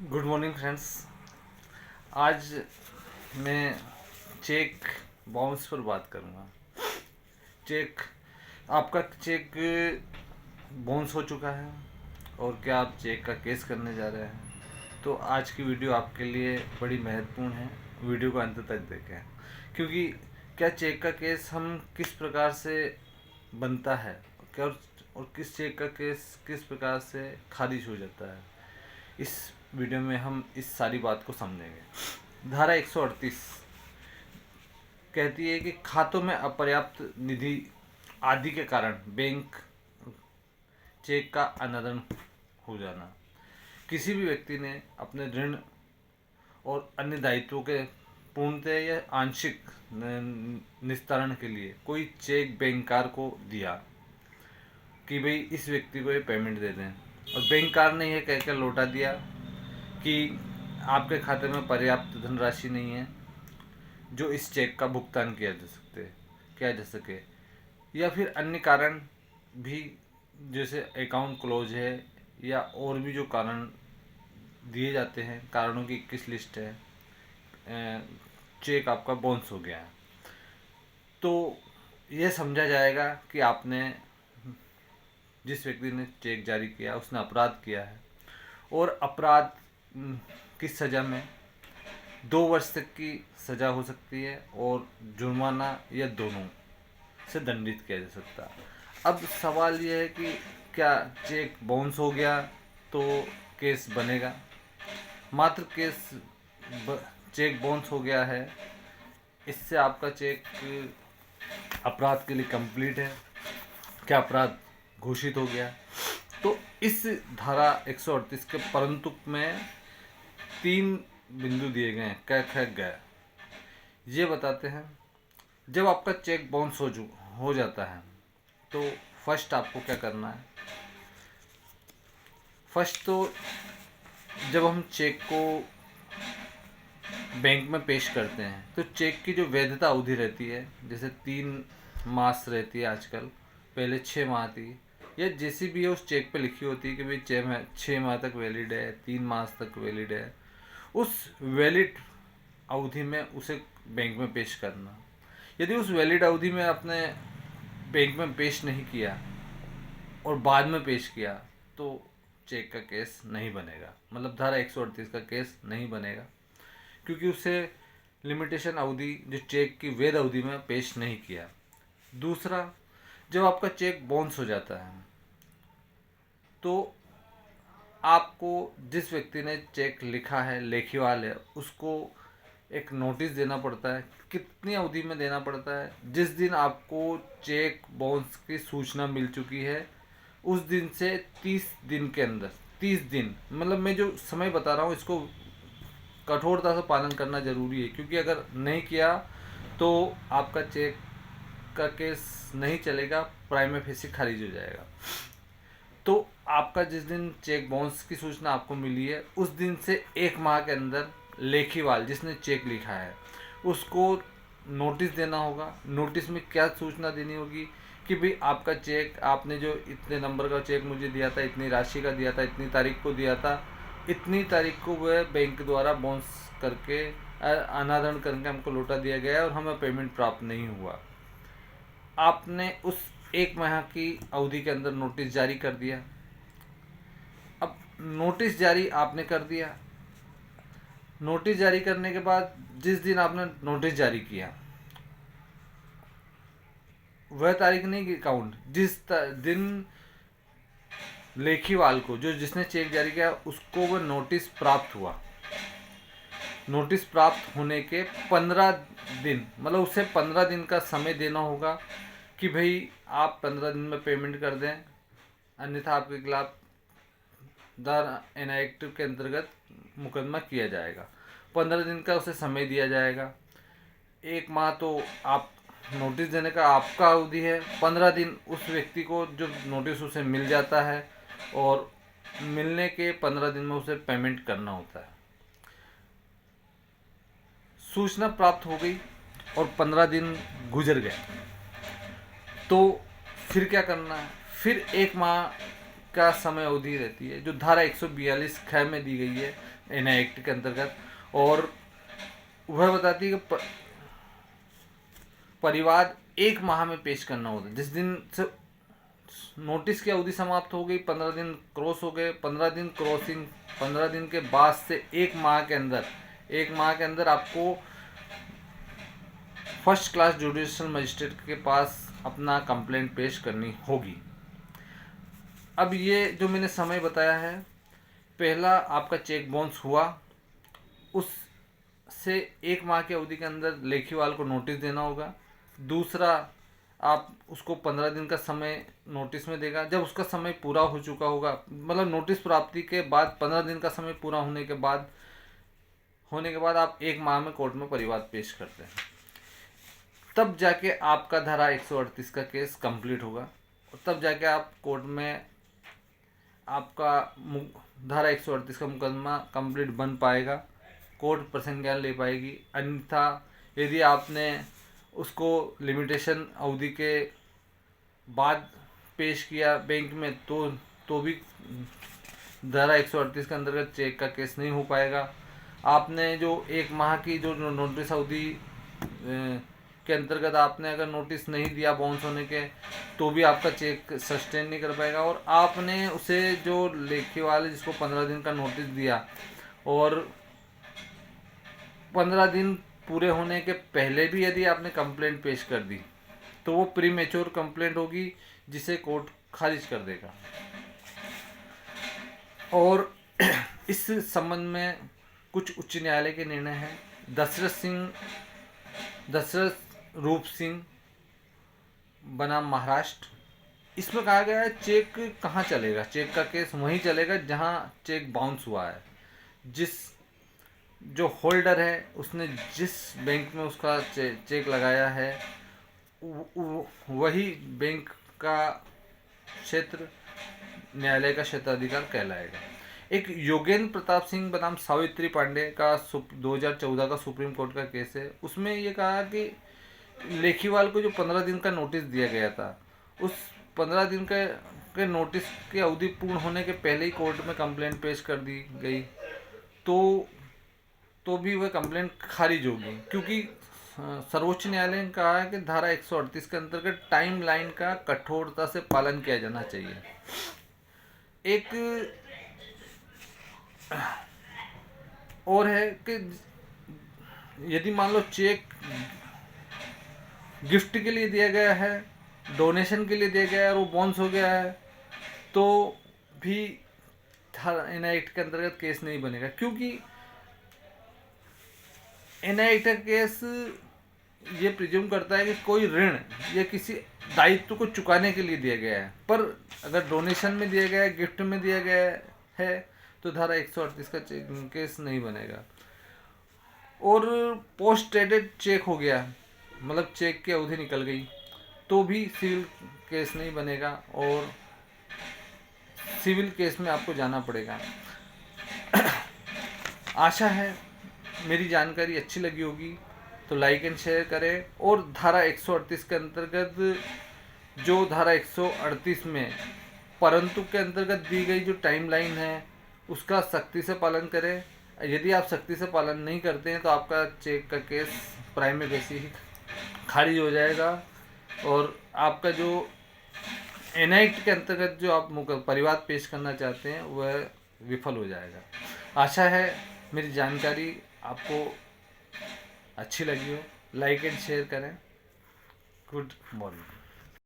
Good morning friends. आज मैं cheque bounce पर बात करूंगा। चेक आपका चेक बाउंस हो चुका है और क्या आप चेक का केस करने जा रहे हैं? तो आज की वीडियो आपके लिए बड़ी महत्वपूर्ण है। वीडियो को अंत तक देखें, क्योंकि क्या चेक का केस हम किस प्रकार से बनता है, क्या और किस चेक का केस किस प्रकार से खारिज हो जाता है, इस वीडियो में हम इस सारी बात को समझेंगे। धारा 138 कहती है कि खातों में अपर्याप्त निधि आदि के कारण बैंक चेक का अनादरण हो जाना। किसी भी व्यक्ति ने अपने ऋण और अन्य दायित्वों के पूर्णतः या आंशिक निस्तारण के लिए कोई चेक बैंककार को दिया कि भाई इस व्यक्ति को ये पेमेंट दे दें, और बैंककार ने यह कहकर लौटा दिया कि आपके खाते में पर्याप्त धनराशि नहीं है जो इस चेक का भुगतान किया जा सके, या फिर अन्य कारण भी जैसे अकाउंट क्लोज है, या और भी जो कारण दिए जाते हैं, कारणों की 21 लिस्ट है, चेक आपका बाउंस हो गया है, तो यह समझा जाएगा कि आपने जिस व्यक्ति ने चेक जारी किया उसने अपराध किया है, और अपराध की सज़ा में 2 वर्ष तक की सज़ा हो सकती है और जुर्माना या दोनों से दंडित किया जा सकता है। अब सवाल यह है कि क्या चेक बाउंस हो गया तो केस बनेगा? मात्र चेक बाउंस हो गया है, इससे आपका चेक अपराध के लिए कंप्लीट है, क्या अपराध घोषित हो गया? तो इस धारा 138 के परंतु में 3 बिंदु दिए गए हैं, क ख ग। ये बताते हैं जब आपका चेक बाउंस हो जाता है तो फर्स्ट आपको क्या करना है। फर्स्ट तो जब हम चेक को बैंक में पेश करते हैं तो चेक की जो वैधता अवधि रहती है, जैसे 3 मास रहती है आजकल, पहले 6 माह थी, या जैसी भी है उस चेक पे लिखी होती है कि भाई 6 माह तक वैलिड है, 3 मास तक वैलिड है। उस वैलिड अवधि में उसे बैंक में पेश करना। यदि उस वैलिड अवधि में आपने बैंक में पेश नहीं किया और बाद में पेश किया तो चेक का केस नहीं बनेगा, मतलब धारा 138 का केस नहीं बनेगा, क्योंकि उसे लिमिटेशन अवधि जो चेक की वैध अवधि में पेश नहीं किया। दूसरा, जब आपका चेक बाउंस हो जाता है तो आपको जिस व्यक्ति ने चेक लिखा है, लेखीवाल है, उसको एक नोटिस देना पड़ता है। कितनी अवधि में देना पड़ता है? जिस दिन आपको चेक बाउंस की सूचना मिल चुकी है उस दिन से 30 दिन के अंदर, 30 दिन मतलब मैं जो समय बता रहा हूँ इसको कठोरता से पालन करना जरूरी है, क्योंकि अगर नहीं किया तो आपका चेक का केस नहीं चलेगा, प्राइमा फेसी खारिज हो जाएगा। तो आपका जिस दिन चेक बाउंस की सूचना आपको मिली है उस दिन से 1 माह के अंदर लेखीवाल जिसने चेक लिखा है उसको नोटिस देना होगा। नोटिस में क्या सूचना देनी होगी कि भाई आपका चेक, आपने जो इतने नंबर का चेक मुझे दिया था, इतनी राशि का दिया था, इतनी तारीख को दिया था, इतनी तारीख को वह बैंक द्वारा बाउंस करके अनादरण करके हमको लौटा दिया गया है और हमें पेमेंट प्राप्त नहीं हुआ। आपने उस 1 माह की अवधि के अंदर नोटिस जारी कर दिया। अब नोटिस जारी आपने कर दिया, नोटिस जारी करने के बाद जिस दिन आपने नोटिस जारी किया वह तारीख नहीं की काउंट, दिन लेखीवाल को, जो जिसने चेक जारी किया उसको वह नोटिस प्राप्त हुआ, नोटिस प्राप्त होने के 15 दिन, मतलब उसे 15 दिन का समय देना होगा कि भाई आप 15 दिन में पेमेंट कर दें, अन्यथा आपके खिलाफ द एन एक्ट के अंतर्गत मुकदमा किया जाएगा। 15 दिन का उसे समय दिया जाएगा। 1 माह तो आप नोटिस देने का आपका अवधि है, 15 दिन उस व्यक्ति को जो नोटिस उसे मिल जाता है, और मिलने के 15 दिन में उसे पेमेंट करना होता है। सूचना प्राप्त हो गई और 15 दिन गुजर गए तो फिर क्या करना है? फिर 1 माह का समय अवधि रहती है जो धारा 142 ख में दी गई है एनआई एक्ट के अंतर्गत, और वह बताती है कि परिवाद 1 माह में पेश करना होता है। जिस दिन से नोटिस की अवधि समाप्त हो गई, 15 दिन क्रॉस हो गए, 15 दिन क्रॉसिंग, 15 दिन के बाद से 1 माह के अंदर आपको फर्स्ट क्लास जुडिशियल मजिस्ट्रेट के पास अपना कंप्लेंट पेश करनी होगी। अब ये जो मैंने समय बताया है, पहला आपका चेक बाउंस हुआ, उससे 1 माह की अवधि के अंदर लेखीवाल को नोटिस देना होगा। दूसरा, आप उसको 15 दिन का समय नोटिस में देगा। जब उसका समय पूरा हो चुका होगा, मतलब नोटिस प्राप्ति के बाद 15 दिन का समय पूरा होने के बाद आप 1 माह में कोर्ट में परिवाद पेश करते हैं, तब जाके आपका धारा 138 का केस कंप्लीट होगा, और तब जाके आप कोर्ट में आपका धारा 138 का मुकदमा कंप्लीट बन पाएगा, कोर्ट प्रसंज्ञान ले पाएगी। अन्यथा यदि आपने उसको लिमिटेशन अवधि के बाद पेश किया बैंक में, तो भी धारा 138 के अंतर्गत चेक का केस नहीं हो पाएगा। आपने जो 1 माह की जो नोटिस अवधि के अंतर्गत आपने अगर नोटिस नहीं दिया बाउंस होने के, तो भी आपका चेक सस्टेन नहीं कर पाएगा। और आपने उसे जो लेखी वाले जिसको 15 दिन का नोटिस दिया और 15 दिन पूरे होने के पहले भी यदि आपने कंप्लेंट पेश कर दी, तो वो प्री मैच्योर कंप्लेंट होगी, जिसे कोर्ट खारिज कर देगा। और इस संबंध में कुछ उच्च न्यायालय के निर्णय हैं। दशरथ रूप सिंह बनाम महाराष्ट्र, इसमें कहा गया है चेक कहाँ चलेगा, चेक का केस वहीं चलेगा जहाँ चेक बाउंस हुआ है। जो होल्डर है उसने जिस बैंक में उसका चेक लगाया है, वही बैंक का क्षेत्र न्यायालय का क्षेत्राधिकार कहलाएगा। एक योगेंद्र प्रताप सिंह बनाम सावित्री पांडे का 2014 का सुप्रीम कोर्ट का केस है। उसमें ये कहा कि लेखीवाल को जो 15 दिन का नोटिस दिया गया था, उस 15 दिन के नोटिस की अवधि पूर्ण होने के पहले ही कोर्ट में कंप्लेंट पेश कर दी गई, तो भी वह कंप्लेंट खारिज होगी, क्योंकि सर्वोच्च न्यायालय ने कहा है कि धारा 138 के अंतर्गत टाइम लाइन का कठोरता से पालन किया जाना चाहिए। एक और है कि यदि मान लो चेक गिफ्ट के लिए दिया गया है, डोनेशन के लिए दिया गया है और वो बाउंस हो गया है, तो भी एनआई एक्ट के अंतर्गत केस नहीं बनेगा, क्योंकि एनआई एक्ट का केस ये प्रिज्यूम करता है कि कोई ऋण या किसी दायित्व को चुकाने के लिए दिया गया है। पर अगर डोनेशन में दिया गया है, गिफ्ट में दिया गया है, तो धारा 138 का केस नहीं बनेगा। और पोस्ट डेटेड चेक हो गया, मतलब चेक की अवधि निकल गई, तो भी सिविल केस नहीं बनेगा और सिविल केस में आपको जाना पड़ेगा। आशा है मेरी जानकारी अच्छी लगी होगी, तो लाइक एंड शेयर करें। और धारा 138 के अंतर्गत जो धारा 138 में परंतु के अंतर्गत दी गई जो टाइमलाइन है, उसका सख्ती से पालन करें। यदि आप सख्ती से पालन नहीं करते हैं, तो आपका चेक का केस प्राइमे फेसी ही खारिज हो जाएगा और आपका जो एनआई एक्ट के अंतर्गत जो आप परिवाद पेश करना चाहते हैं, वह विफल हो जाएगा। आशा है मेरी जानकारी आपको अच्छी लगी हो। लाइक एंड शेयर करें। Good morning.